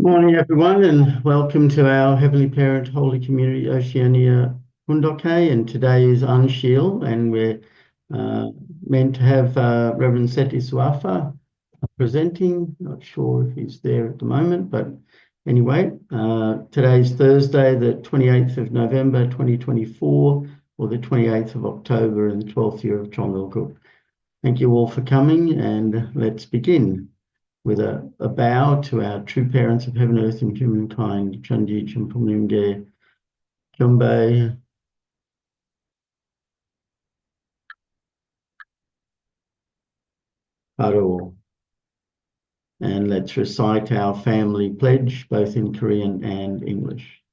Morning, everyone, and welcome to our Heavenly Parent Holy Community Oceania Bundoke. And today is Ahn Shi Il, and we're meant to have Reverend Seti Suafa presenting. Not sure if he's there at the moment, but anyway, today's Thursday, the 28th of November 2024, or the 28th of October in the 12th year of Chongalguk. Thank you all for coming, and let's begin with a bow to our true parents of heaven, earth, and humankind, Chandi, Champumnimge, Kyombe, Haro. And let's recite our family pledge, both in Korean and English.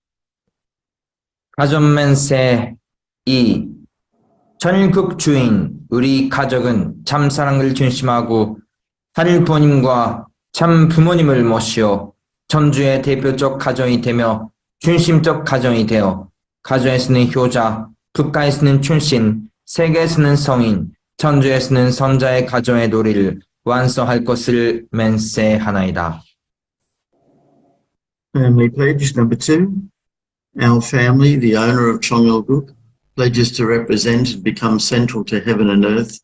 가전맨세 2. 전국 주인 우리 가족은 참 사랑을 중심하고 하늘 부모님과 참 부모님을 모시어 전주의 대표적 가정이 되며 중심적 가정이 되어 가정에서는 효자, 국가에서는 춘신, 세계에서는 성인, 전주에서는 선자의 가정의 도리를 완성할 것을 맹세하나이다. Family pledge number 2. Our family, the owner of Chongalguk, pledges to represent and become central to heaven and earth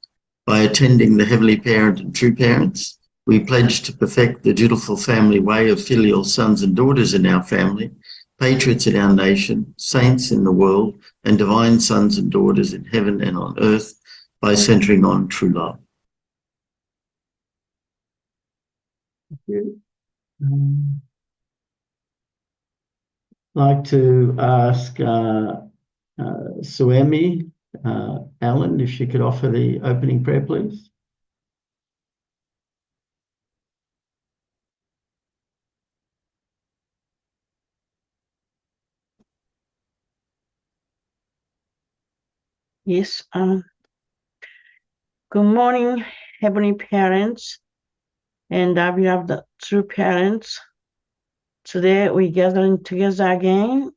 by attending the Heavenly Parent and True Parents. We pledge to perfect the dutiful family way of filial sons and daughters in our family, patriots in our nation, saints in the world, and divine sons and daughters in heaven and on earth by centering on true love. Thank you. I'd like to ask Suemi Allen if she could offer the opening prayer, please. Yes. Good morning, Heavenly Parents, and we have the true parents. Today we gathering together again,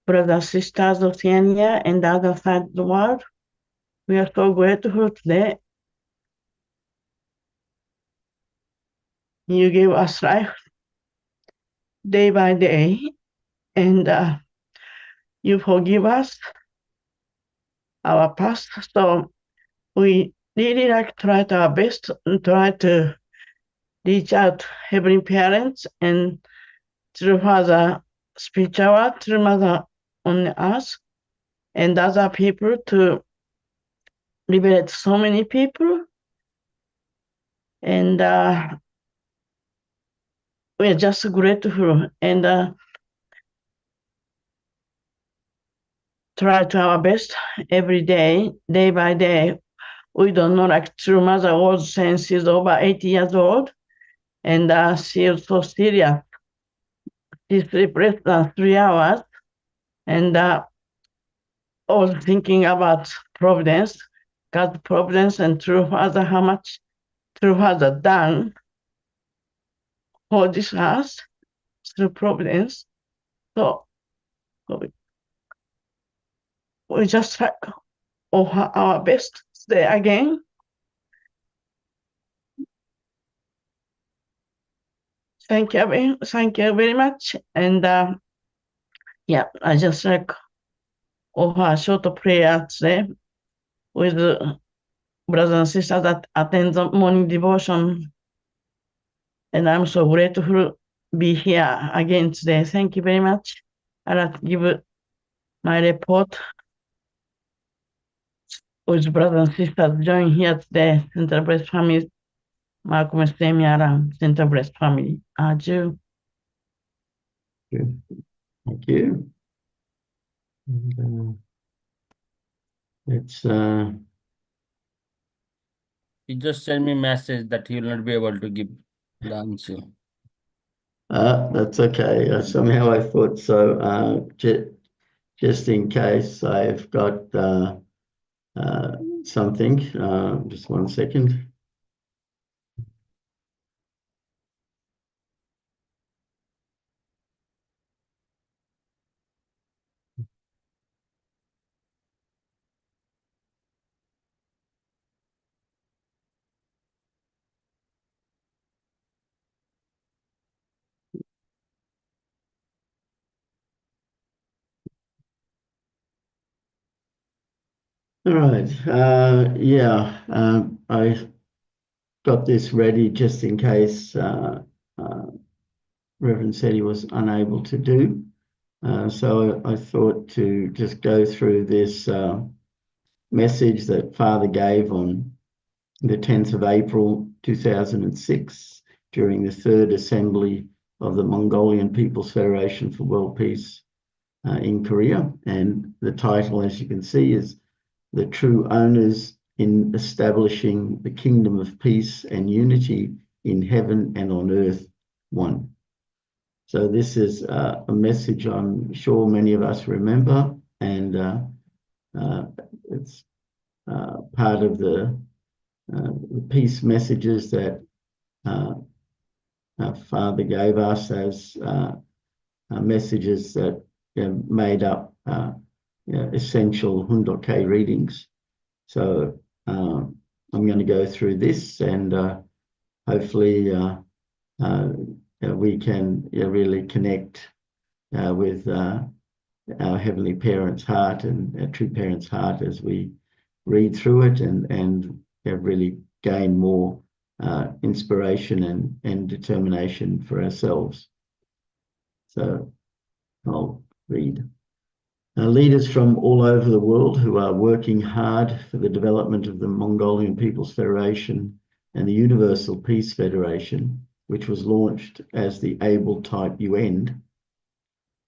brothers and sisters of Oceania and the other side of the world. We are so grateful today. You gave us life day by day, and you forgive us our past. So we really like try to our best and try to reach out Heavenly Parents and through Father spiritual, through Mother on us, and other people to liberate so many people. And we're just grateful and try to our best every day, day by day. We don't know, like true Mother was since she's over 80 years old, and she is so serious. She sleeps less than 3 hours, and always thinking about providence, God's providence, and true Father, how much true Father done for this house through providence. So we just try our best today again. Thank you very much. And yeah, I just like offer a short prayer today with brothers and sisters that attend the morning devotion. And I'm so grateful to be here again today. Thank you very much. I'd like to give my report with brothers and sisters join here today, Central Breast Family, Malcolm Semiara, Central Breast Family. Adieu. Thank you. And, let's He just sent me a message that he will not be able to give the answer. that's okay. Somehow I thought so. Just in case I've got something. Just 1 second. All right. I got this ready just in case Reverend said he was unable to do. So I thought to just go through this message that Father gave on the 10th of April 2006 during the third assembly of the Mongolian People's Federation for World Peace in Korea. And the title, as you can see, is "The True Owners in Establishing the Kingdom of Peace and Unity in Heaven and on Earth, One." So this is a message I'm sure many of us remember, and it's part of the peace messages that our Father gave us as messages that made up essential Hundoke readings. So I'm going to go through this, and hopefully we can really connect with our Heavenly Parent's heart and our true parent's heart as we read through it, and really gain more inspiration and determination for ourselves. So I'll read. Leaders from all over the world who are working hard for the development of the Mongolian People's Federation and the Universal Peace Federation, which was launched as the Able Type UN,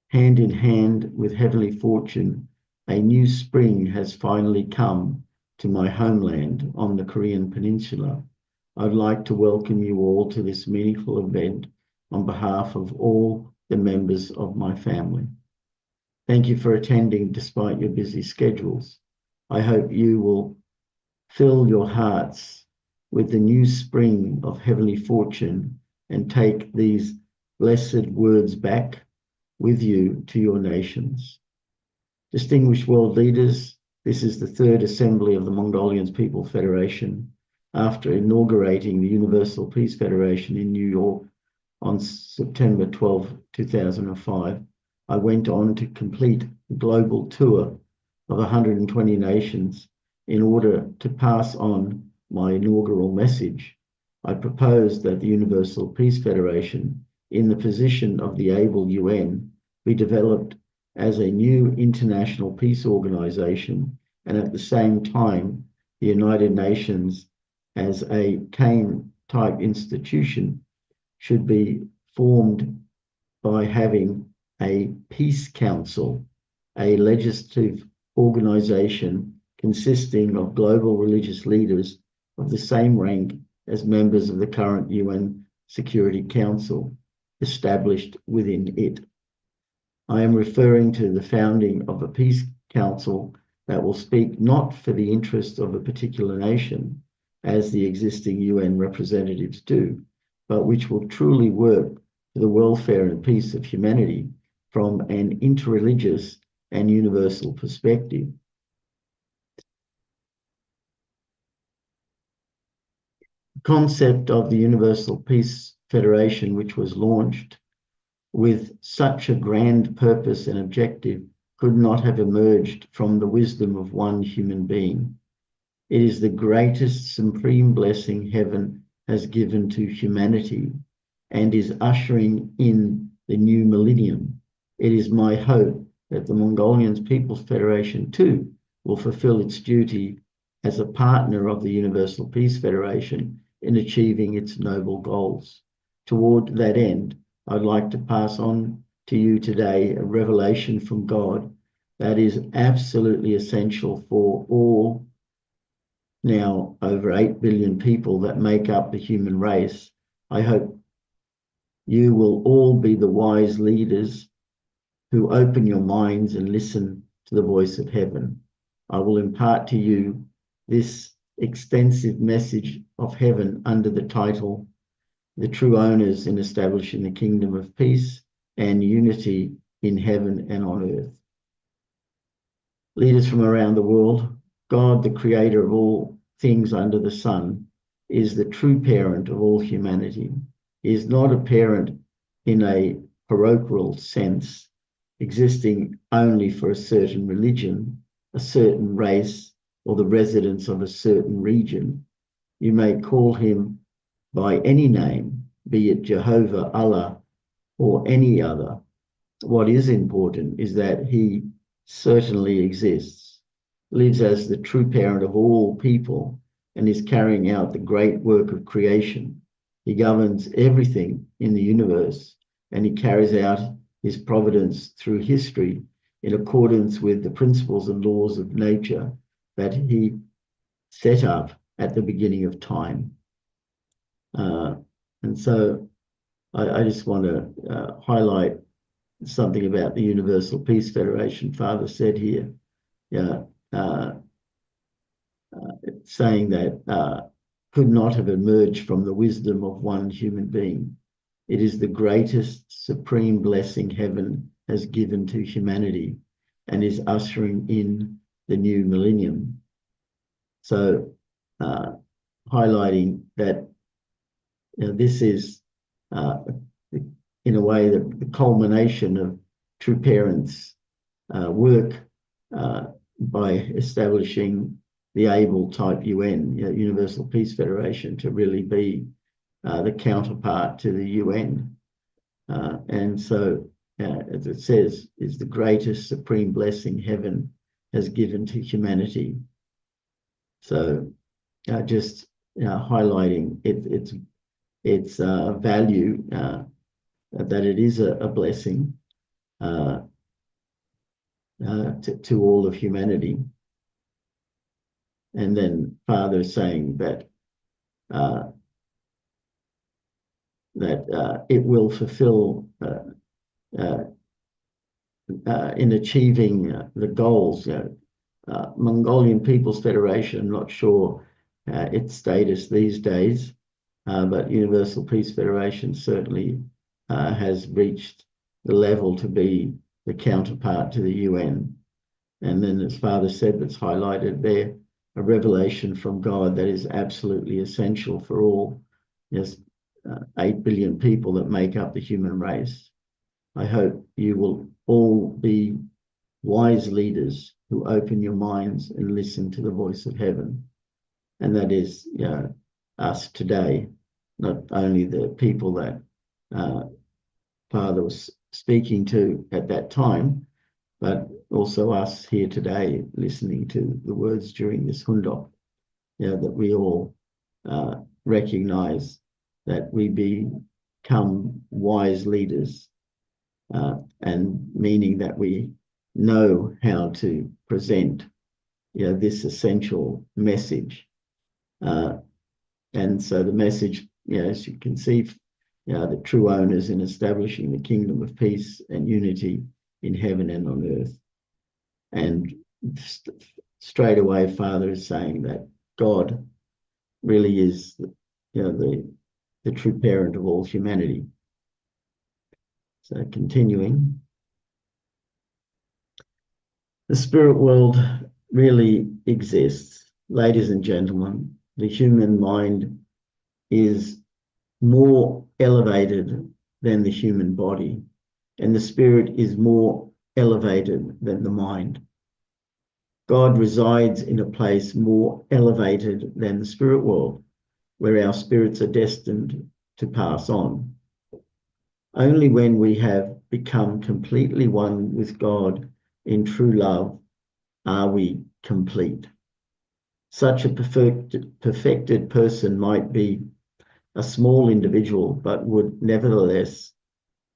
hand in hand with heavenly fortune, a new spring has finally come to my homeland on the Korean Peninsula. I'd like to welcome you all to this meaningful event on behalf of all the members of my family. Thank you for attending despite your busy schedules. I hope you will fill your hearts with the new spring of heavenly fortune and take these blessed words back with you to your nations. Distinguished world leaders, this is the third assembly of the Mongolian People's Federation. After inaugurating the Universal Peace Federation in New York on September 12, 2005, I went on to complete a global tour of 120 nations in order to pass on my inaugural message. I proposed that the Universal Peace Federation, in the position of the Able UN, be developed as a new international peace organization, and at the same time, the United Nations as a Kane-type institution should be formed by having a peace council, a legislative organization consisting of global religious leaders of the same rank as members of the current UN Security Council, established within it. I am referring to the founding of a peace council that will speak not for the interests of a particular nation, as the existing UN representatives do, but which will truly work for the welfare and peace of humanity from an interreligious and universal perspective. The concept of the Universal Peace Federation, which was launched with such a grand purpose and objective, could not have emerged from the wisdom of one human being. It is the greatest supreme blessing heaven has given to humanity and is ushering in the new millennium. It is my hope that the Mongolian People's Federation too will fulfill its duty as a partner of the Universal Peace Federation in achieving its noble goals. Toward that end, I'd like to pass on to you today a revelation from God that is absolutely essential for all now over 8 billion people that make up the human race. I hope you will all be the wise leaders who open your minds and listen to the voice of heaven. I will impart to you this extensive message of heaven under the title, "The True Owners in Establishing the Kingdom of Peace and Unity in Heaven and on Earth." Leaders from around the world, God, the creator of all things under the sun, is the true parent of all humanity. He is not a parent in a parochial sense, existing only for a certain religion, a certain race, or the residents of a certain region. You may call him by any name, be it Jehovah, Allah, or any other. What is important is that he certainly exists, lives as the true parent of all people, and is carrying out the great work of creation. He governs everything in the universe, and he carries out his providence through history in accordance with the principles and laws of nature that he set up at the beginning of time. And so I just want to highlight something about the Universal Peace Federation. Father said here, saying that could not have emerged from the wisdom of one human being. It is the greatest supreme blessing heaven has given to humanity and is ushering in the new millennium. So highlighting that this is in a way the culmination of true parents' work by establishing the ABLE type UN, Universal Peace Federation, to really be the counterpart to the UN. And so, as it says, is the greatest supreme blessing heaven has given to humanity. So just highlighting its value, that it is a blessing to all of humanity. And then Father is saying that it will fulfill in achieving the goals. Mongolian People's Federation, I'm not sure its status these days, but Universal Peace Federation certainly has reached the level to be the counterpart to the UN. And then, as Father said, that's highlighted there, a revelation from God that is absolutely essential for all 8 billion people that make up the human race. I hope you will all be wise leaders who open your minds and listen to the voice of heaven. And that is us today, not only the people that Father was speaking to at that time, but also us here today listening to the words during this hundok, that we all recognize that we become wise leaders, and meaning that we know how to present this essential message. And so the message, as you can see, the true owners in establishing the kingdom of peace and unity in heaven and on earth. And straight away, Father is saying that God really is the true parent of all humanity. So continuing, the spirit world really exists. Ladies and gentlemen, the human mind is more elevated than the human body, and the spirit is more elevated than the mind. God resides in a place more elevated than the spirit world, where our spirits are destined to pass on. Only when we have become completely one with God in true love are we complete. Such a perfected person might be a small individual, but would nevertheless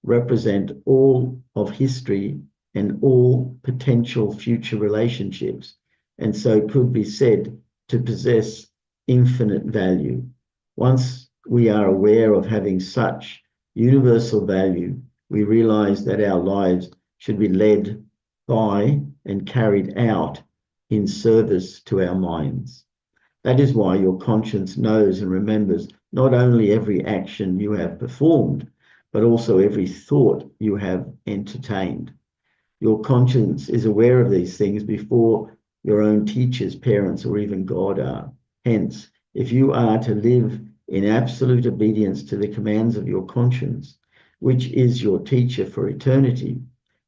represent all of history and all potential future relationships, and so could be said to possess infinite value. Once we are aware of having such universal value, we realize that our lives should be led by and carried out in service to our minds. That is why your conscience knows and remembers not only every action you have performed, but also every thought you have entertained. Your conscience is aware of these things before your own teachers, parents, or even God are. Hence, if you are to live in absolute obedience to the commands of your conscience, which is your teacher for eternity,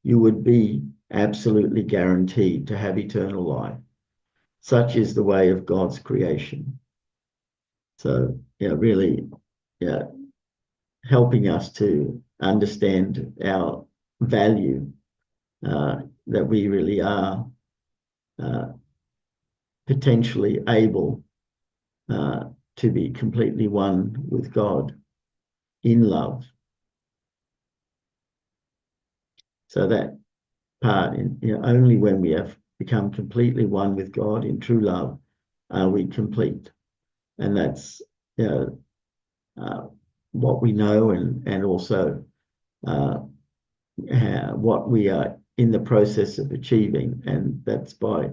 you would be absolutely guaranteed to have eternal life. Such is the way of God's creation. So, really, helping us to understand our value, that we really are potentially able to be completely one with God in love. So that part, only when we have become completely one with God in true love are we complete. And that's what we know, and also what we are in the process of achieving, and that's by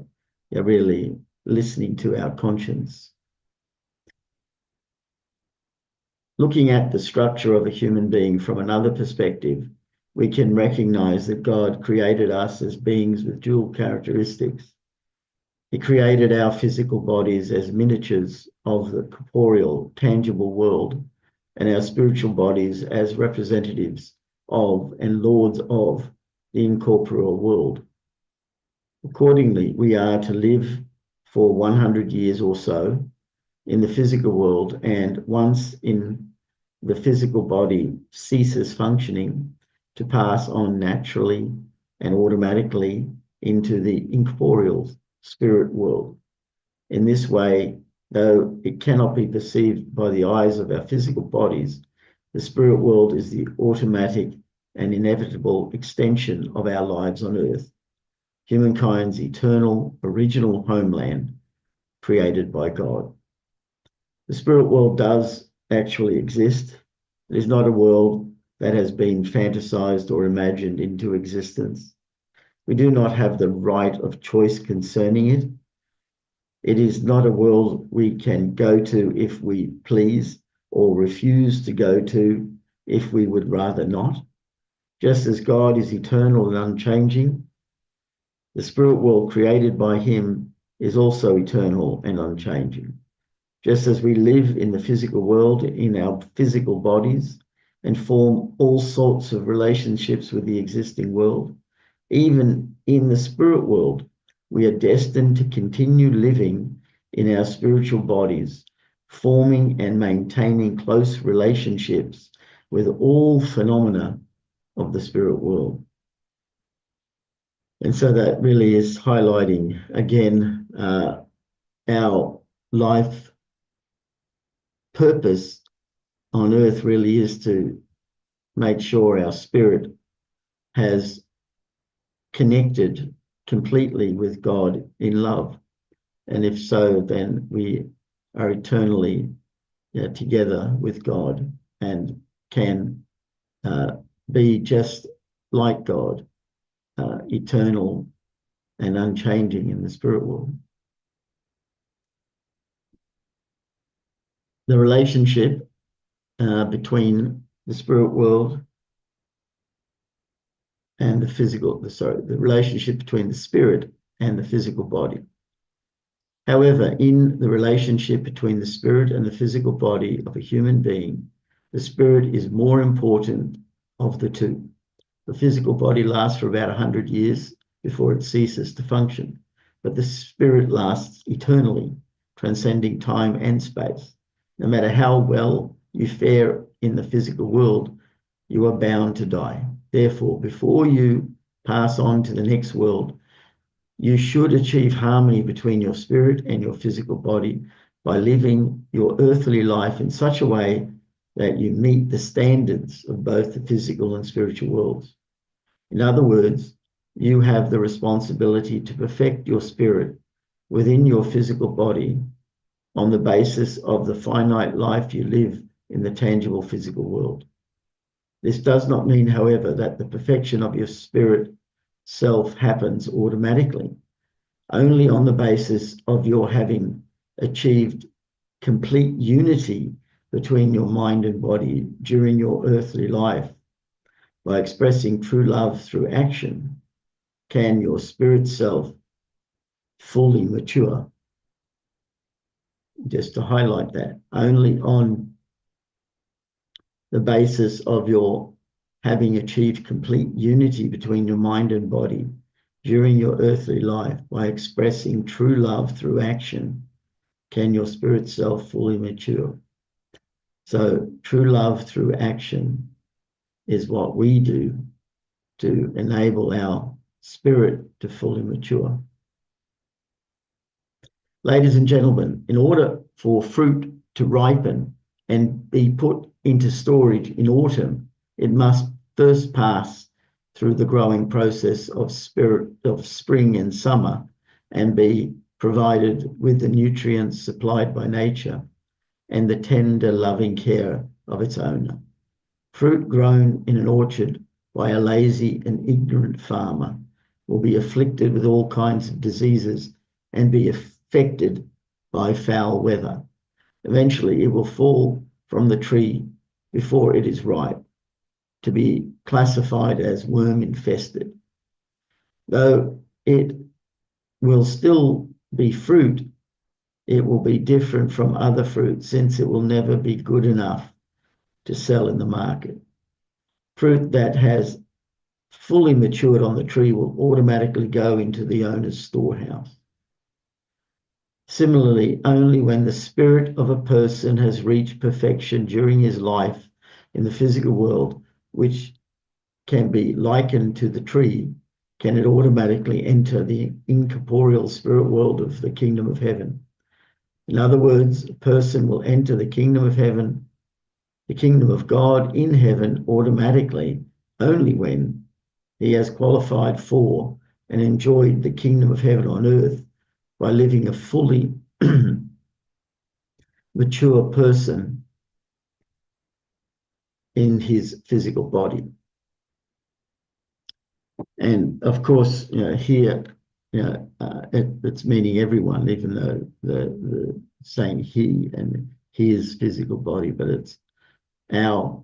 really listening to our conscience. Looking at the structure of a human being from another perspective, we can recognize that God created us as beings with dual characteristics. He created our physical bodies as miniatures of the corporeal, tangible world, and our spiritual bodies as representatives of and lords of the incorporeal world. Accordingly, we are to live for 100 years or so in the physical world, and once in the physical body ceases functioning, to pass on naturally and automatically into the incorporeal spirit world. In this way, though it cannot be perceived by the eyes of our physical bodies, the spirit world is the automatic and inevitable extension of our lives on earth, humankind's eternal original homeland created by God. The spirit world does actually exist. It is not a world that has been fantasized or imagined into existence. We do not have the right of choice concerning it. It is not a world we can go to if we please, or refuse to go to if we would rather not. Just as God is eternal and unchanging, the spirit world created by him is also eternal and unchanging. Just as we live in the physical world in our physical bodies and form all sorts of relationships with the existing world, even in the spirit world, we are destined to continue living in our spiritual bodies, forming and maintaining close relationships with all phenomena of the spirit world. And so that really is highlighting again our life purpose on earth really is to make sure our spirit has connected completely with God in love. And if so, then we are eternally together with God and can be just like God, eternal and unchanging in the spirit world. The relationship between the spirit world and the relationship between the spirit and the physical body. However, in the relationship between the spirit and the physical body of a human being, the spirit is more important of the two. The physical body lasts for about 100 years before it ceases to function, but the spirit lasts eternally, transcending time and space. No matter how well you fare in the physical world, you are bound to die. Therefore, before you pass on to the next world, you should achieve harmony between your spirit and your physical body by living your earthly life in such a way that you meet the standards of both the physical and spiritual worlds. In other words, you have the responsibility to perfect your spirit within your physical body on the basis of the finite life you live in the tangible physical world. This does not mean, however, that the perfection of your spirit self happens automatically, only on the basis of your having achieved complete unity between your mind and body during your earthly life. By expressing true love through action, can your spirit self fully mature. Just to highlight that, only on the basis of your having achieved complete unity between your mind and body during your earthly life by expressing true love through action can your spirit self fully mature. So true love through action is what we do to enable our spirit to fully mature. Ladies and gentlemen, in order for fruit to ripen and be put into storage in autumn, it must first pass through the growing process of spring and summer and be provided with the nutrients supplied by nature and the tender, loving care of its owner. Fruit grown in an orchard by a lazy and ignorant farmer will be afflicted with all kinds of diseases and be affected by foul weather. Eventually, it will fall from the tree before it is ripe, to be classified as worm-infested. Though it will still be fruit, it will be different from other fruit since it will never be good enough to sell in the market. Fruit that has fully matured on the tree will automatically go into the owner's storehouse. Similarly, only when the spirit of a person has reached perfection during his life in the physical world, which can be likened to the tree, can it automatically enter the incorporeal spirit world of the kingdom of heaven. In other words, a person will enter the kingdom of heaven, the kingdom of God in heaven automatically only when he has qualified for and enjoyed the kingdom of heaven on earth by living a fully mature person in his physical body. And of course, here, it's meaning everyone, even though the saying he and his physical body, but it's our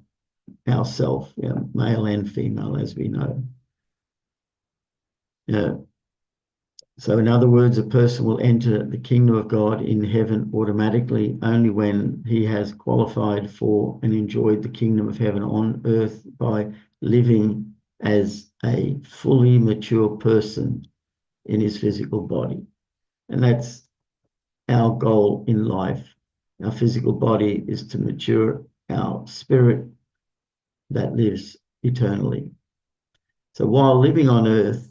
self, male and female, as we know. So in other words, a person will enter the kingdom of God in heaven automatically only when he has qualified for and enjoyed the kingdom of heaven on earth by living as a fully mature person in his physical body. And that's our goal in life. Our physical body is to mature our spirit that lives eternally. So while living on earth,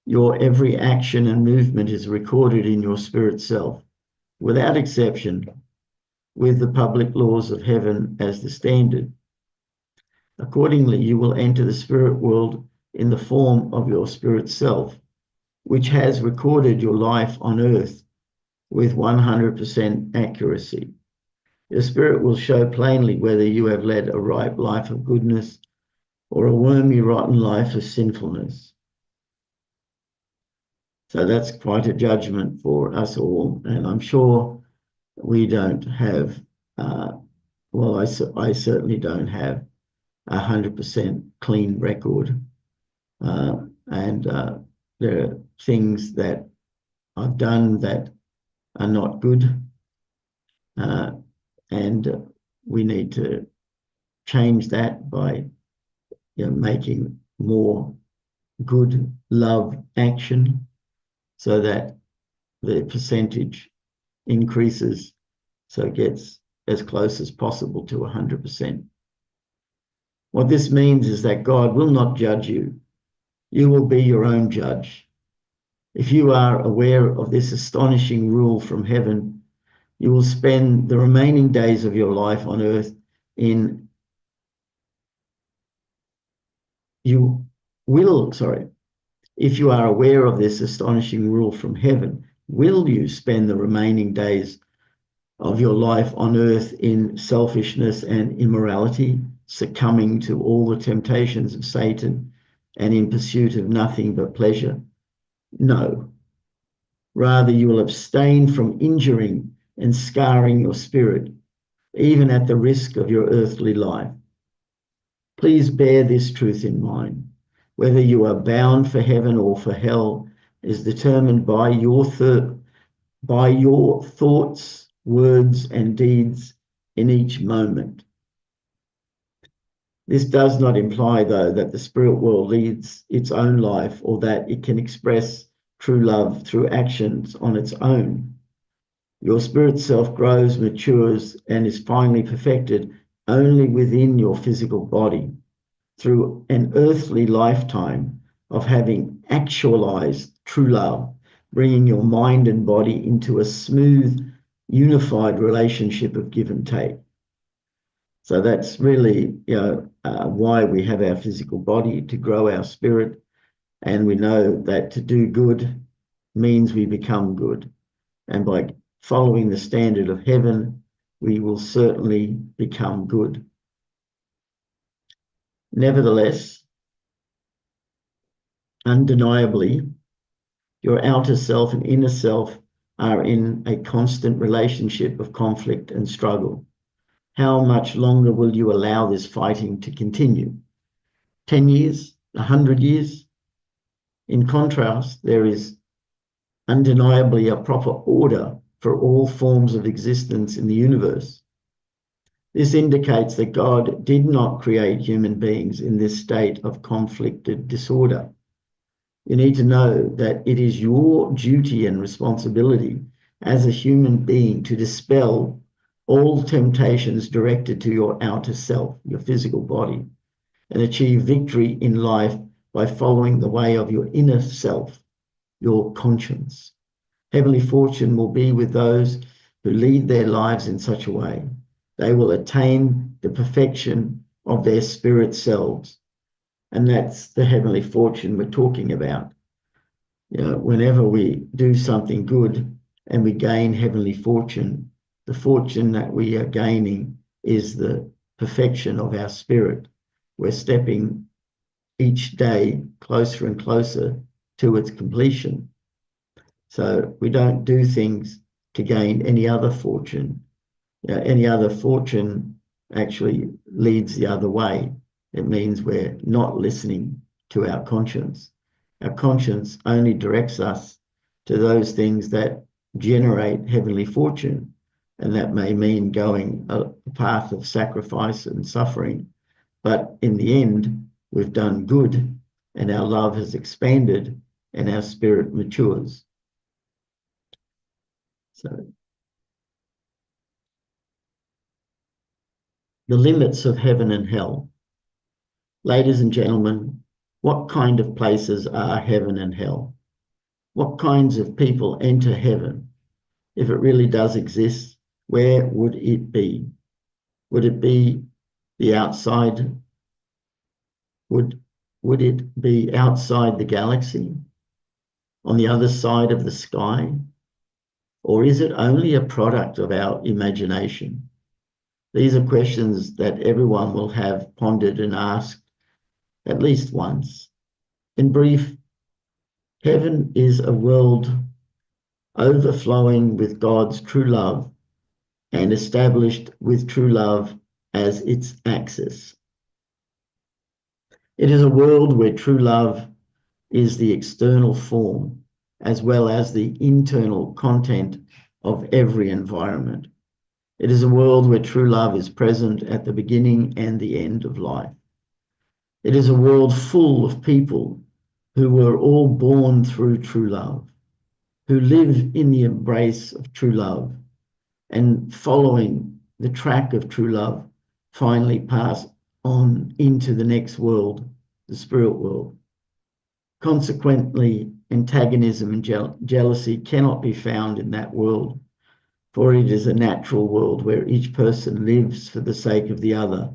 your every action and movement is recorded in your spirit self, without exception, with the public laws of heaven as the standard. Accordingly, you will enter the spirit world in the form of your spirit self, which has recorded your life on earth with 100% accuracy. Your spirit will show plainly whether you have led a ripe life of goodness or a wormy, rotten life of sinfulness. So that's quite a judgment for us all. And I'm sure we don't have, I certainly don't have 100% clean record. And there are things that I've done that are not good. And we need to change that by making more good love action so that the percentage increases so it gets as close as possible to 100%. What this means is that God will not judge you. You will be your own judge. If you are aware of this astonishing rule from heaven, you will spend the remaining days of your life on earth if you are aware of this astonishing rule from heaven, will you spend the remaining days of your life on earth in selfishness and immorality, succumbing to all the temptations of Satan and in pursuit of nothing but pleasure? No. Rather, you will abstain from injuring and scarring your spirit, even at the risk of your earthly life. Please bear this truth in mind. Whether you are bound for heaven or for hell is determined by your thoughts, words, and deeds in each moment. This does not imply, though, that the spirit world leads its own life or that it can express true love through actions on its own. Your spirit self grows, matures, and is finally perfected only within your physical body through an earthly lifetime of having actualized true love, bringing your mind and body into a smooth, unified relationship of give and take. So that's really, why we have our physical body, to grow our spirit. And we know that to do good means we become good. And by following the standard of heaven, we will certainly become good. Nevertheless, undeniably, your outer self and inner self are in a constant relationship of conflict and struggle. How much longer will you allow this fighting to continue? 10 years? 100 years? In contrast, there is undeniably a proper order for all forms of existence in the universe. This indicates that God did not create human beings in this state of conflicted disorder. You need to know that it is your duty and responsibility as a human being to dispel all temptations directed to your outer self, your physical body, and achieve victory in life by following the way of your inner self, your conscience. Heavenly fortune will be with those who lead their lives in such a way. They will attain the perfection of their spirit selves. And that's the heavenly fortune we're talking about. Whenever we do something good and we gain heavenly fortune, the fortune that we are gaining is the perfection of our spirit. We're stepping each day closer and closer to its completion. So we don't do things to gain any other fortune. Any other fortune actually leads the other way. It means we're not listening to our conscience. Our conscience only directs us to those things that generate heavenly fortune, and that may mean going a path of sacrifice and suffering. But in the end, we've done good, and our love has expanded, and our spirit matures. So, the limits of heaven and hell. Ladies and gentlemen, what kind of places are heaven and hell? What kinds of people enter heaven? If it really does exist, where would it be? Would it be the outside? Would it be outside the galaxy? On the other side of the sky? Or is it only a product of our imagination? These are questions that everyone will have pondered and asked at least once. In brief, heaven is a world overflowing with God's true love and established with true love as its axis. It is a world where true love is the external form as well as the internal content of every environment. It is a world where true love is present at the beginning and the end of life. It is a world full of people who were all born through true love, who live in the embrace of true love, and following the track of true love, finally pass on into the next world, the spirit world. Consequently, antagonism and jealousy cannot be found in that world, for it is a natural world where each person lives for the sake of the other.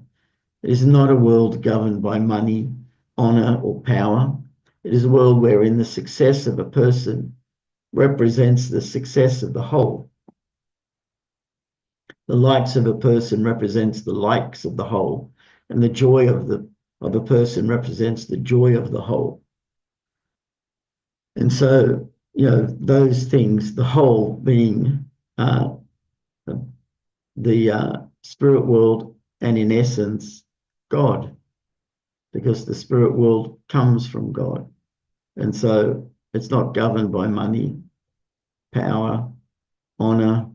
It is not a world governed by money, honor, or power. It is a world wherein the success of a person represents the success of the whole. The likes of a person represents the likes of the whole, and the joy of a person represents the joy of the whole. And so, those things, the whole being the spirit world, and in essence, God, because the spirit world comes from God. And so it's not governed by money, power, honor,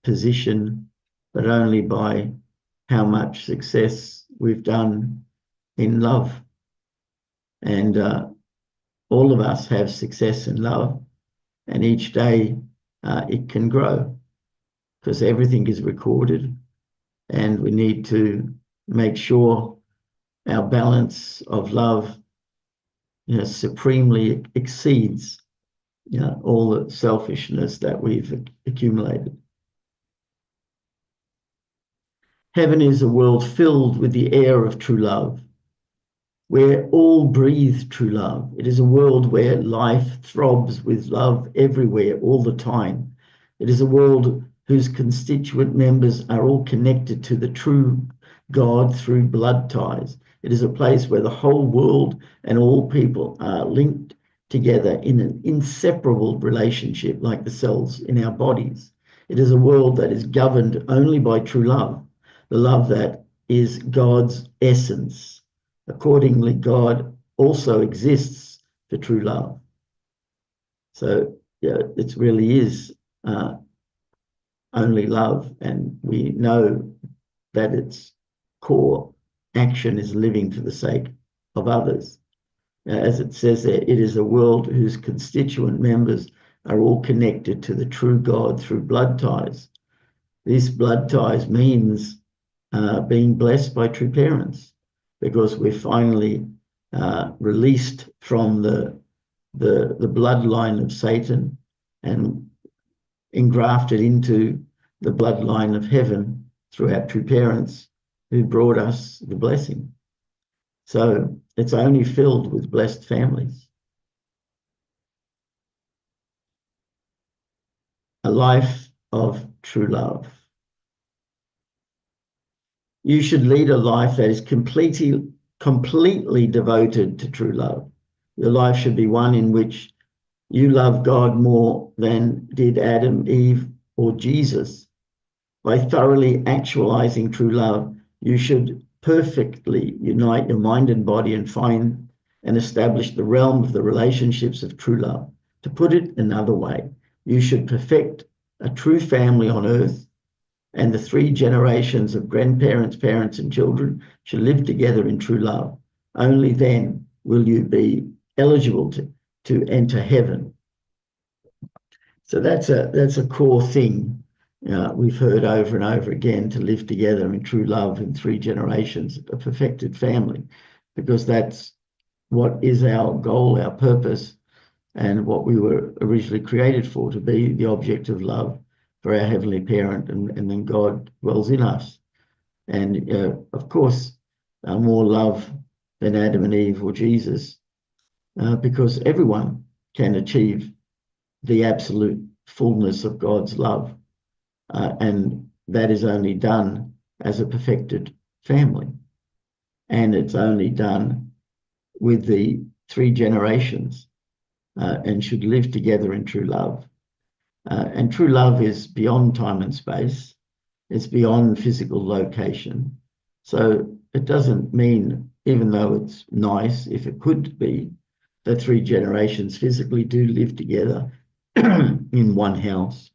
position, but only by how much success we've done in love. And all of us have success in love, and each day it can grow because everything is recorded, and we need to make sure our balance of love supremely exceeds all the selfishness that we've accumulated. Heaven is a world filled with the air of true love, where all breathe true love. It is a world where life throbs with love everywhere, all the time. It is a world whose constituent members are all connected to the true God through blood ties. It is a place where the whole world and all people are linked together in an inseparable relationship, like the cells in our bodies. It is a world that is governed only by true love, the love that is God's essence. Accordingly, God also exists for true love. So it really is only love, and we know that its core action is living for the sake of others. As it says there, it is a world whose constituent members are all connected to the true God through blood ties. These blood ties means being blessed by true parents, because we're finally released from the bloodline of Satan and engrafted into the bloodline of heaven through our true parents who brought us the blessing. So it's only filled with blessed families. A life of true love. You should lead a life that is completely devoted to true love. Your life should be one in which you love God more than did Adam, Eve, or Jesus. By thoroughly actualizing true love, you should perfectly unite your mind and body and find and establish the realm of the relationships of true love. To put it another way, you should perfect a true family on earth, and the 3 generations of grandparents, parents, and children should live together in true love. Only then will you be eligible to enter heaven. So that's a core thing we've heard over and over again, to live together in true love in 3 generations, a perfected family, because that's what is our goal, our purpose, and what we were originally created for, to be the object of love for our Heavenly Parent, and then God dwells in us. And of course, more love than Adam and Eve or Jesus, because everyone can achieve the absolute fullness of God's love. And that is only done as a perfected family. And it's only done with the 3 generations, and should live together in true love. And true love is beyond time and space. It's beyond physical location. So it doesn't mean, even though it's nice if it could be, that 3 generations physically do live together in one house.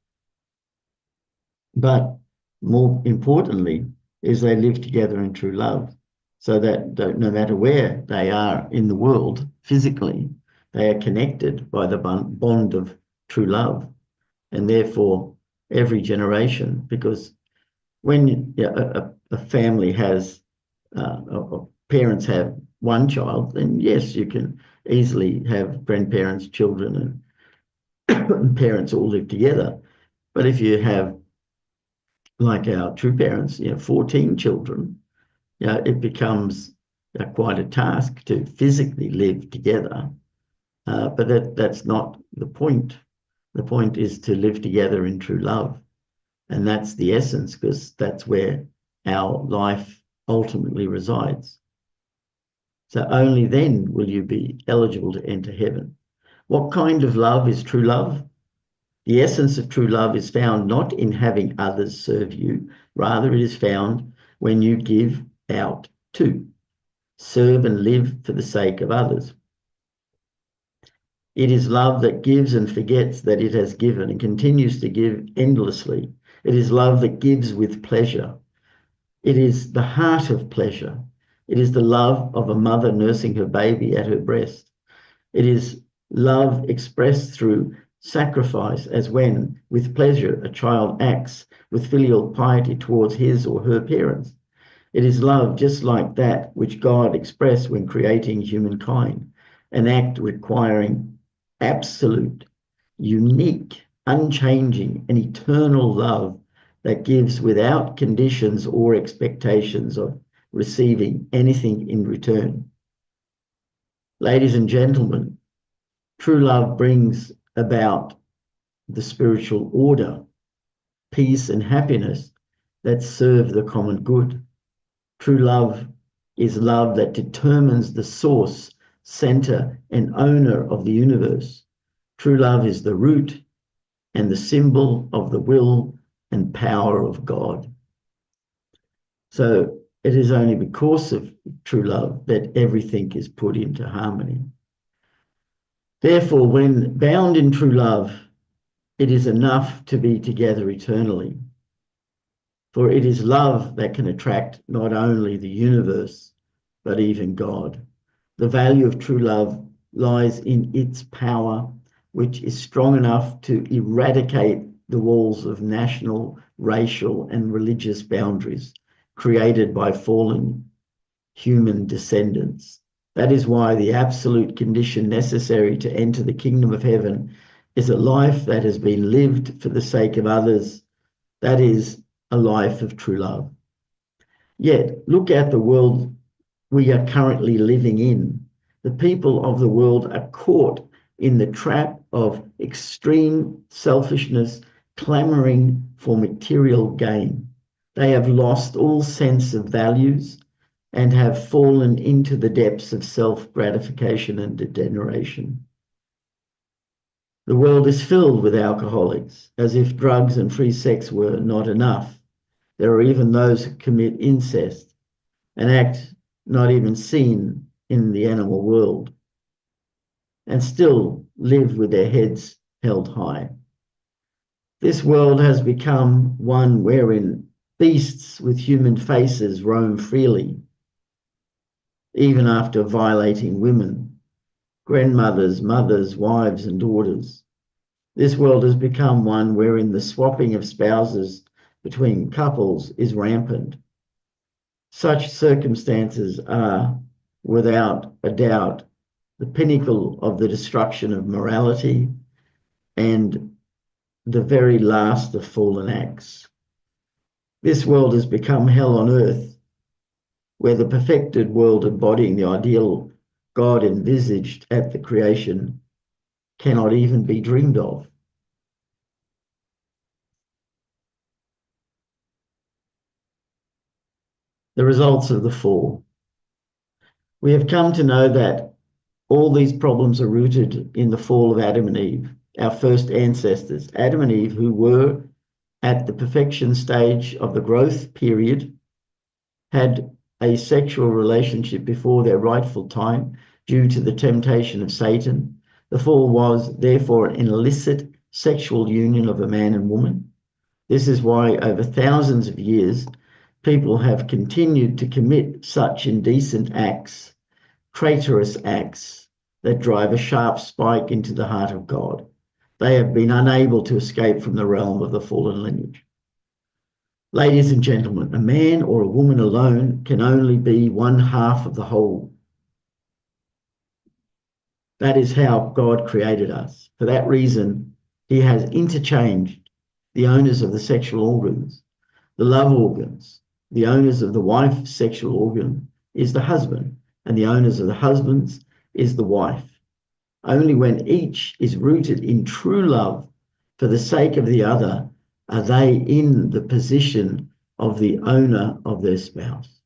But more importantly is they live together in true love, so that no matter where they are in the world physically, they are connected by the bond of true love. And therefore, every generation, because when a family has, or parents have one child, then yes, you can easily have grandparents, children, and parents all live together. But if you have, like our true parents, 14 children, it becomes quite a task to physically live together. But that's not the point. The point is to live together in true love. And that's the essence, because that's where our life ultimately resides. So only then will you be eligible to enter heaven. What kind of love is true love? The essence of true love is found not in having others serve you, rather it is found when you give out too. Serve and live for the sake of others. It is love that gives and forgets that it has given and continues to give endlessly. It is love that gives with pleasure. It is the heart of pleasure. It is the love of a mother nursing her baby at her breast. It is love expressed through sacrifice, as when, with pleasure, a child acts with filial piety towards his or her parents. It is love just like that which God expressed when creating humankind, an act requiring absolute, unique, unchanging, and eternal love that gives without conditions or expectations of receiving anything in return. Ladies and gentlemen, true love brings about the spiritual order, peace, and happiness that serve the common good. True love is love that determines the source, center, and owner of the universe. True love is the root and the symbol of the will and power of God. So it is only because of true love that everything is put into harmony. Therefore, when bound in true love, it is enough to be together eternally. For it is love that can attract not only the universe, but even God. The value of true love lies in its power, which is strong enough to eradicate the walls of national, racial, and religious boundaries created by fallen human descendants. That is why the absolute condition necessary to enter the kingdom of heaven is a life that has been lived for the sake of others. That is a life of true love. Yet, look at the world we are currently living in. The people of the world are caught in the trap of extreme selfishness, clamoring for material gain. They have lost all sense of values and have fallen into the depths of self-gratification and degeneration. The world is filled with alcoholics, as if drugs and free sex were not enough. There are even those who commit incest, an act not even seen in the animal world, and still live with their heads held high. This world has become one wherein beasts with human faces roam freely, even after violating women, grandmothers, mothers, wives, and daughters. This world has become one wherein the swapping of spouses between couples is rampant. Such circumstances are, without a doubt, the pinnacle of the destruction of morality and the very last of fallen acts. This world has become hell on earth, where the perfected world embodying the ideal God envisaged at the creation cannot even be dreamed of. The results of the fall. We have come to know that all these problems are rooted in the fall of Adam and Eve, our first ancestors. Adam and Eve, who were at the perfection stage of the growth period, had a sexual relationship before their rightful time due to the temptation of Satan. The fall was therefore an illicit sexual union of a man and woman. This is why over thousands of years, people have continued to commit such indecent acts, traitorous acts that drive a sharp spike into the heart of God. They have been unable to escape from the realm of the fallen lineage. Ladies and gentlemen, a man or a woman alone can only be one half of the whole. That is how God created us. For that reason, he has interchanged the owners of the sexual organs, the love organs. The owners of the wife's sexual organ is the husband, and the owners of the husband's is the wife. Only when each is rooted in true love for the sake of the other are they in the position of the owner of their spouse.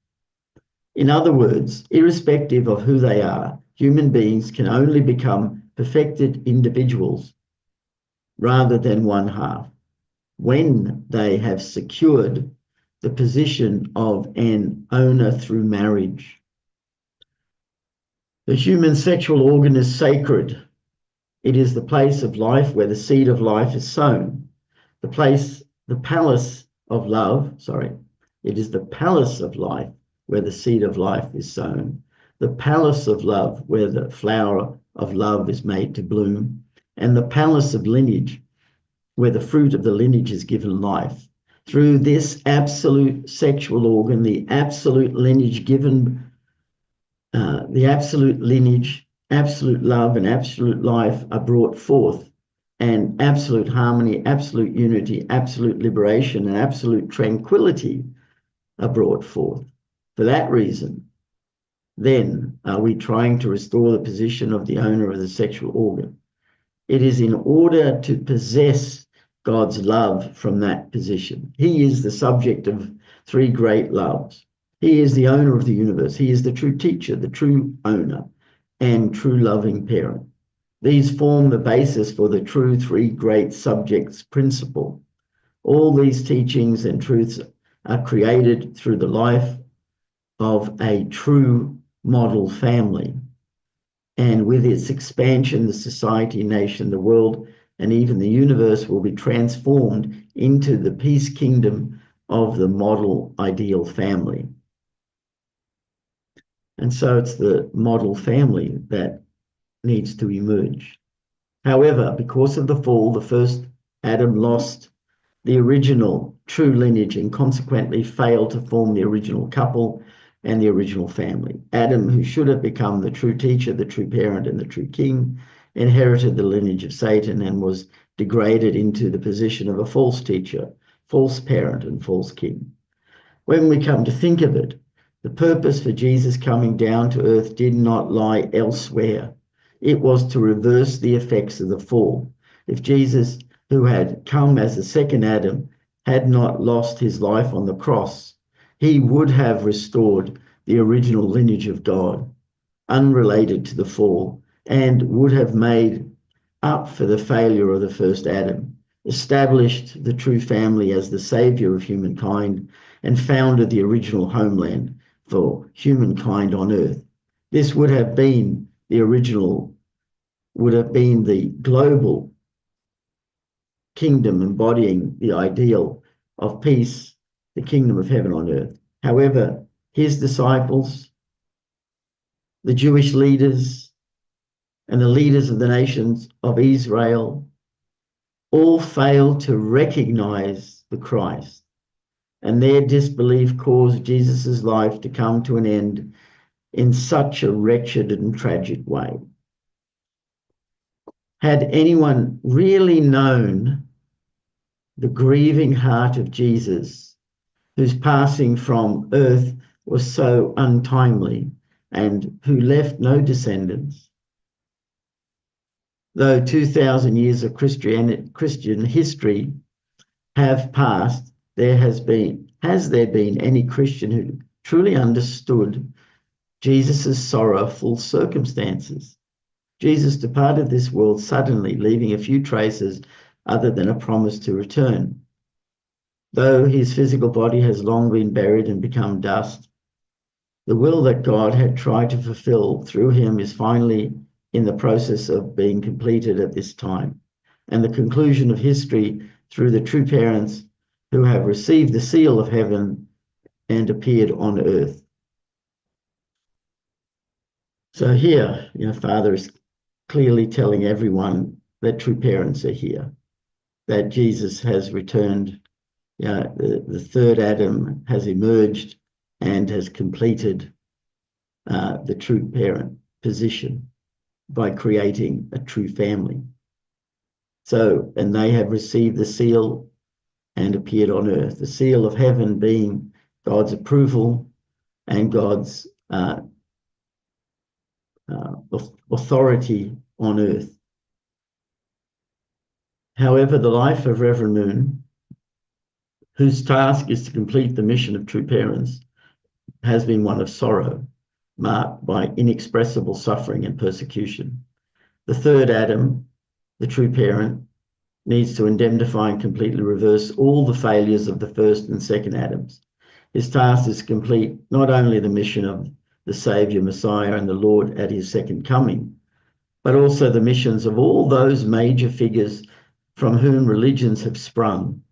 In other words, irrespective of who they are, human beings can only become perfected individuals rather than one half when they have secured the position of an owner through marriage. The human sexual organ is sacred. It is the place of life where the seed of life is sown. It is the palace of life where the seed of life is sown, the palace of love, where the flower of love is made to bloom, and the palace of lineage, where the fruit of the lineage is given life. Through this absolute sexual organ, the absolute lineage given, the absolute lineage, absolute love, and absolute life are brought forth, and absolute harmony, absolute unity, absolute liberation, and absolute tranquility are brought forth. For that reason, then are we trying to restore the position of the owner of the sexual organ. It is in order to possess God's love from that position. He is the subject of three great loves. He is the owner of the universe. He is the true teacher, the true owner, and true loving parent. These form the basis for the true three great subjects principle. All these teachings and truths are created through the life of a true model family. And with its expansion, the society, nation, the world, and even the universe will be transformed into the peace kingdom of the model ideal family. And so it's the model family that needs to emerge. However, because of the fall, the first Adam lost the original true lineage and consequently failed to form the original couple and the original family. Adam, who should have become the true teacher, the true parent, and the true king, inherited the lineage of Satan and was degraded into the position of a false teacher, false parent, and false king. When we come to think of it, the purpose for Jesus coming down to earth did not lie elsewhere. It was to reverse the effects of the fall. If Jesus, who had come as the second Adam, had not lost his life on the cross, he would have restored the original lineage of God, unrelated to the fall, and would have made up for the failure of the first Adam, established the true family as the savior of humankind, and founded the original homeland for humankind on earth. This would have been the original, would have been the global kingdom embodying the ideal of peace, the kingdom of heaven on earth. However, his disciples, the Jewish leaders, and the leaders of the nations of Israel all failed to recognize the Christ, and their disbelief caused Jesus' life to come to an end in such a wretched and tragic way. Had anyone really known the grieving heart of Jesus, whose passing from earth was so untimely and who left no descendants, though 2,000 years of Christian history have passed, has there been any Christian who truly understood Jesus' sorrowful circumstances? Jesus departed this world suddenly, leaving a few traces other than a promise to return. Though his physical body has long been buried and become dust, the will that God had tried to fulfill through him is finally in the process of being completed at this time, and the conclusion of history through the true parents who have received the seal of heaven and appeared on earth. So here, Father is clearly telling everyone that true parents are here, that Jesus has returned, the third Adam has emerged and has completed the true parent position by creating a true family. So, and they have received the seal and appeared on earth, the seal of heaven being God's approval and God's authority on earth. However, the life of Reverend Moon, whose task is to complete the mission of true parents, has been one of sorrow, marked by inexpressible suffering and persecution. The third Adam, the true parent, needs to indemnify and completely reverse all the failures of the first and second Adams. His task is to complete not only the mission of the Saviour, Messiah, and the Lord at his second coming, but also the missions of all those major figures from whom religions have sprung,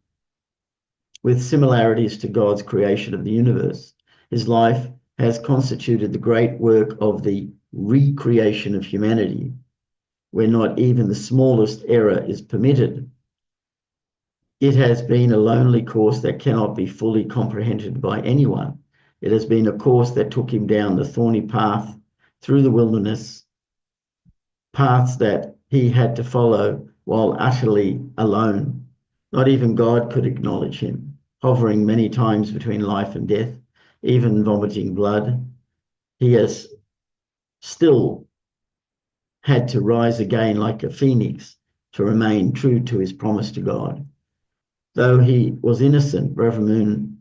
with similarities to God's creation of the universe. His life has constituted the great work of the recreation of humanity, where not even the smallest error is permitted. It has been a lonely course that cannot be fully comprehended by anyone. It has been a course that took him down the thorny path through the wilderness, paths that he had to follow while utterly alone. Not even God could acknowledge him, hovering many times between life and death, even vomiting blood. He has still had to rise again like a phoenix to remain true to his promise to God. Though he was innocent, Rev Moon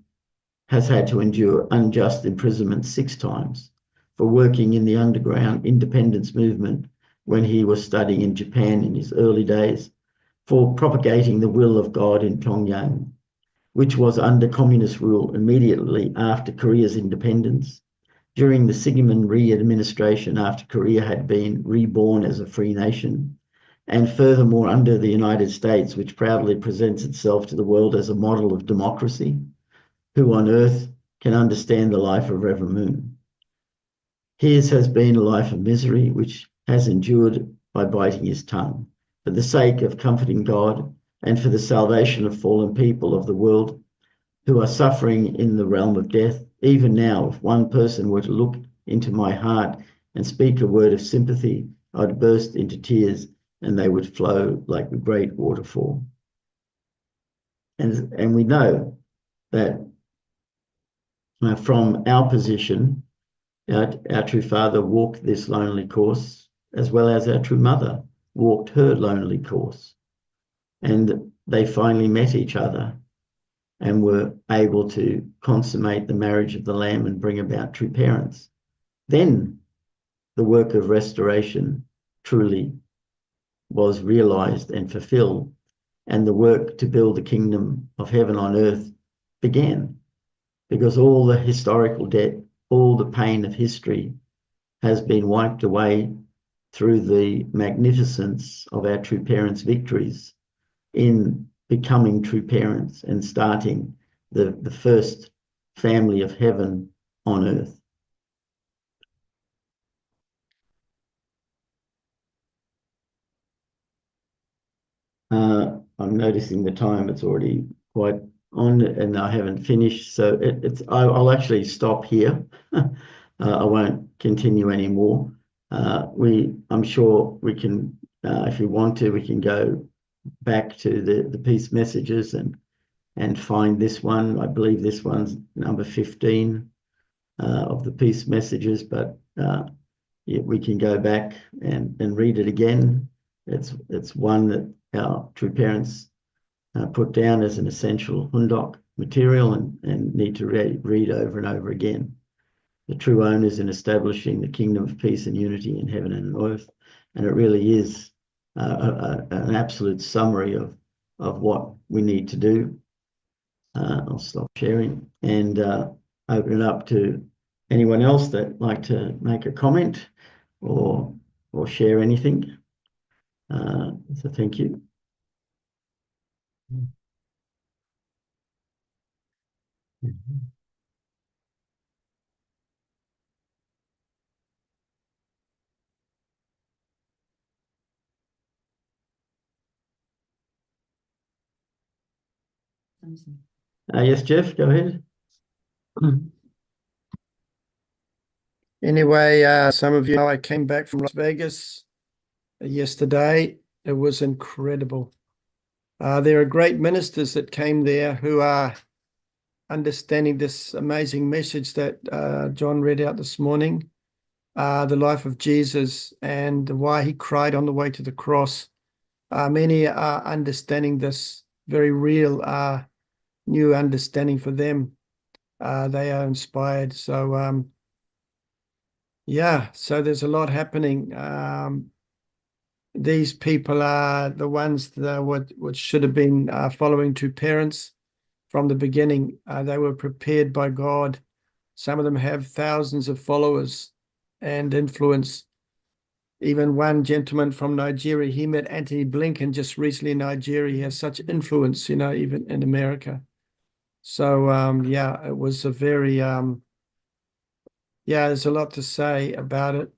has had to endure unjust imprisonment 6 times for working in the underground independence movement when he was studying in Japan in his early days, for propagating the will of God in Pyongyang, which was under communist rule immediately after Korea's independence, during the Syngman Rhee administration after Korea had been reborn as a free nation, and furthermore under the United States, which proudly presents itself to the world as a model of democracy. Who on earth can understand the life of Rev Moon? His has been a life of misery, which has endured by biting his tongue, for the sake of comforting God and for the salvation of fallen people of the world who are suffering in the realm of death. Even now, if one person were to look into my heart and speak a word of sympathy, I'd burst into tears and they would flow like a great waterfall. And we know that from our position, our true father walked this lonely course, as well as our true mother walked her lonely course. And they finally met each other and were able to consummate the marriage of the Lamb and bring about true parents. Then the work of restoration truly was realized and fulfilled, and the work to build the kingdom of heaven on earth began, because all the historical debt, all the pain of history has been wiped away through the magnificence of our true parents' victories in becoming true parents and starting the first family of heaven on earth. I'm noticing the time, it's already quite on and I haven't finished, so I'll actually stop here. I won't continue anymore. I'm sure we can, if you want to, we can go back to the peace messages and find this one. I believe this one's number 15 of the peace messages, but yeah, we can go back and read it again. It's one that our true parents put down as an essential Hundok material and need to read over and over again. The true owners in establishing the kingdom of peace and unity in heaven and on earth. And it really is an absolute summary of what we need to do. I'll stop sharing and open it up to anyone else that'd like to make a comment or share anything. So thank you. Yes, Jeff, go ahead. Anyway, some of you know I came back from Las Vegas yesterday. It was incredible. There are great ministers that came there who are understanding this amazing message that John read out this morning, the life of Jesus and why he cried on the way to the cross. Many are understanding this very real new understanding for them. They are inspired. So yeah, so there's a lot happening. These people are the ones that what should have been following true parents from the beginning. They were prepared by God. Some of them have thousands of followers and influence. Even one gentleman from Nigeria, he met Anthony Blinken just recently in Nigeria. He has such influence, even in America. So yeah, it was a very yeah, there's a lot to say about it.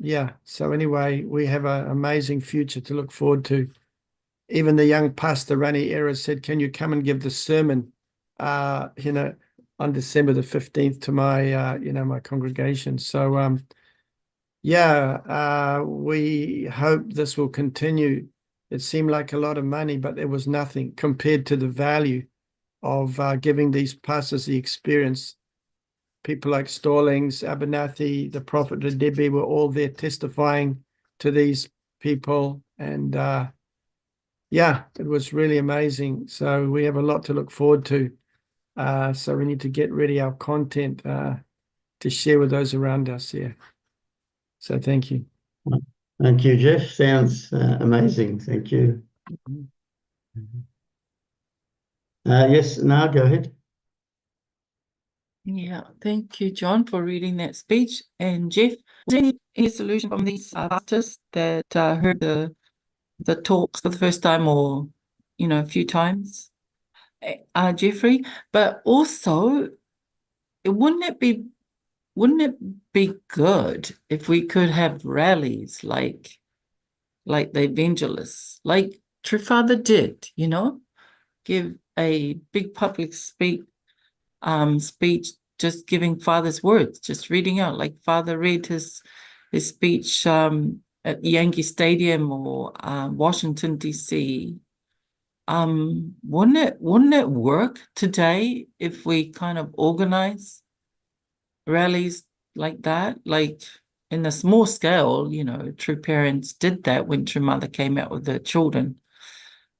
Yeah, so anyway, we have an amazing future to look forward to. Even the young pastor, Rani Era, said, can you come and give the sermon, on December the 15th to my, my congregation. So, we hope this will continue. It seemed like a lot of money, but there was nothing compared to the value of giving these pastors the experience. People like Stallings, Abernathy, the prophet Debbie were all there testifying to these people. And it was really amazing. So we have a lot to look forward to. So we need to get ready our content to share with those around us. Yeah. So thank you. Thank you, Jeff. Sounds amazing. Thank you. Yes, now go ahead. Yeah, thank you, John, for reading that speech. And Jeff, is there any solution from these pastors that heard the talks for the first time, or a few times, Jeffrey? But also, wouldn't it be good if we could have rallies like the evangelists, like True Father did, give a big public speech, just giving Father's words, just reading out, like Father read his speech at Yankee Stadium or Washington, D.C. Wouldn't it work today if we kind of organize rallies like that? Like in a small scale, True Parents did that when True Mother came out with their children.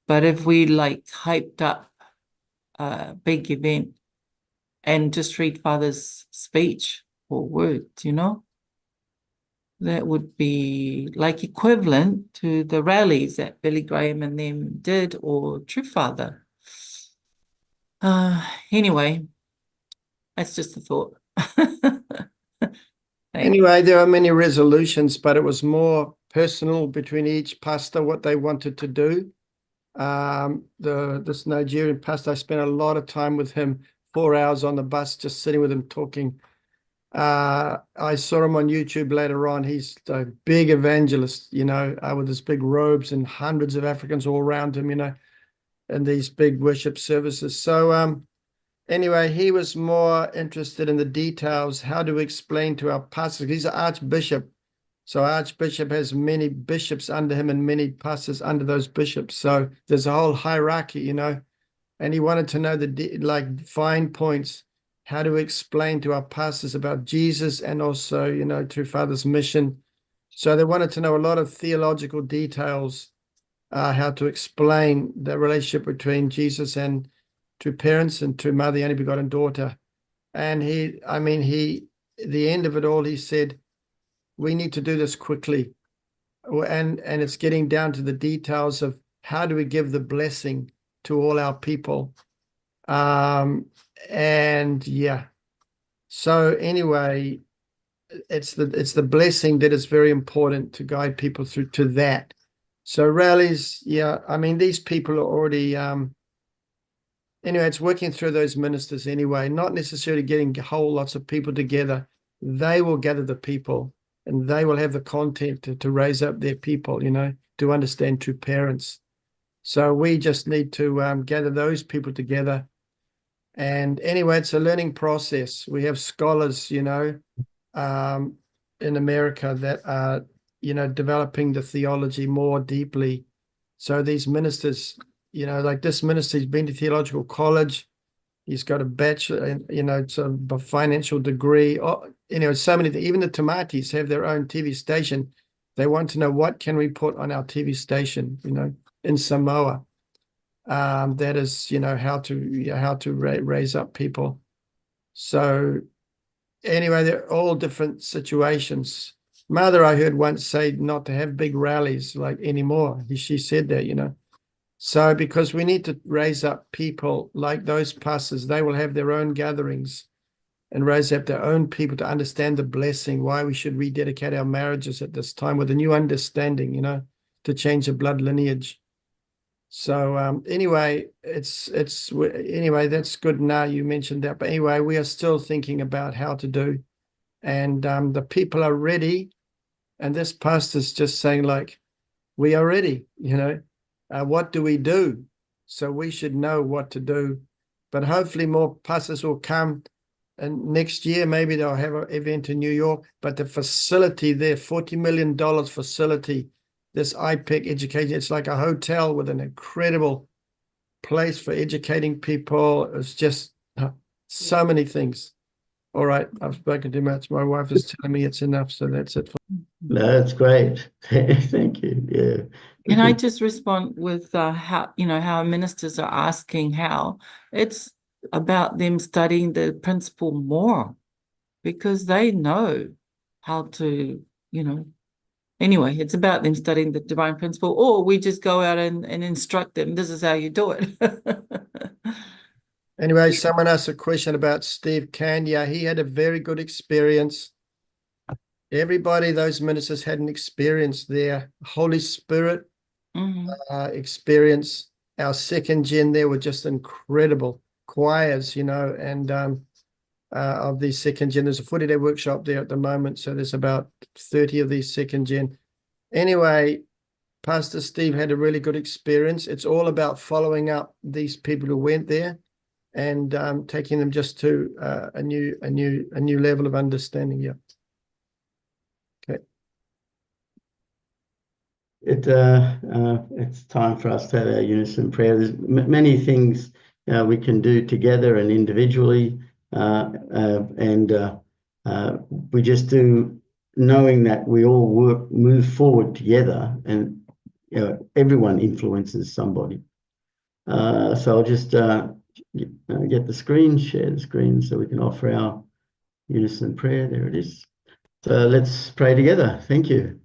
But if we hyped up a big event and just read Father's speech or words, that would be equivalent to the rallies that Billy Graham and them did, or True Father. Anyway, that's just a thought. Anyway, there are many resolutions, but it was more personal between each pastor, what they wanted to do. This Nigerian pastor, I spent a lot of time with him, 4 hours on the bus, just sitting with him talking. I saw him on YouTube later on. He's a big evangelist, with his big robes and hundreds of Africans all around him, and these big worship services. So anyway, he was more interested in the details. How to explain to our pastors? He's an archbishop. So archbishop has many bishops under him and many pastors under those bishops. So there's a whole hierarchy, and he wanted to know the fine points, how to explain to our pastors about Jesus and also, True Father's mission. So they wanted to know a lot of theological details, how to explain the relationship between Jesus and True Parents and True Mother, the only begotten daughter. And the end of it all, he said, we need to do this quickly. And it's getting down to the details of how do we give the blessing to all our people. So anyway, it's the blessing that is very important to guide people through to that. So rallies, these people are already anyway, it's working through those ministers anyway, not necessarily getting whole lots of people together. They will gather the people and they will have the content to raise up their people, to understand True Parents. So we just need to gather those people together. And anyway, it's a learning process. We have scholars, in America that are, developing the theology more deeply. So these ministers, like this minister, he's been to theological college. He's got a bachelor, it's a financial degree. So many things. Even the Tomatis have their own TV station. They want to know, what can we put on our TV station, in Samoa. That is, how to raise up people. So anyway, they're all different situations. Mother, I heard once say not to have big rallies anymore. She said that, So because we need to raise up people like those pastors, they will have their own gatherings and raise up their own people to understand the blessing, why we should rededicate our marriages at this time with a new understanding, to change the blood lineage. So anyway, anyway, that's good now you mentioned that. But anyway, we are still thinking about how to do and the people are ready. And this pastor's just saying, like, we are ready, you know. What do we do? So we should know what to do. But hopefully more pastors will come, and next year maybe they'll have an event in New York. But the facility there, $40 million facility, this IPEC education, it's like a hotel with an incredible place for educating people. It's just so many things. All right, I've spoken too much. My wife is telling me it's enough, so that's it. No, that's great. Thank you. Yeah. Can I just respond with how, you know, how ministers are asking how? It's about them studying the principle more, because they know how to, you know, anyway, it's about them studying the divine principle, or we just go out and instruct them. This is how you do it. Anyway, someone asked a question about Steve Can. Yeah, he had a very good experience. Everybody, those ministers had an experience there. Holy Spirit experience. Our second gen there were just incredible choirs, you know, and of these second gen. There's a 40-day workshop there at the moment, so there's about 30 of these second gen. Anyway, Pastor Steve had a really good experience. It's all about following up these people who went there and taking them just to a new level of understanding. Yeah. Okay. It's time for us to have our unison prayer. There's many things we can do together and individually, and we just do, knowing that we all move forward together, and you know, everyone influences somebody. So I'll just get the screen, share the screen, so we can offer our unison prayer. There it is. So let's pray together. Thank you.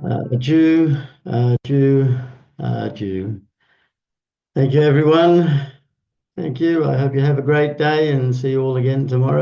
Adieu, adieu, adieu. Thank you, everyone. Thank you. I hope you have a great day and see you all again tomorrow.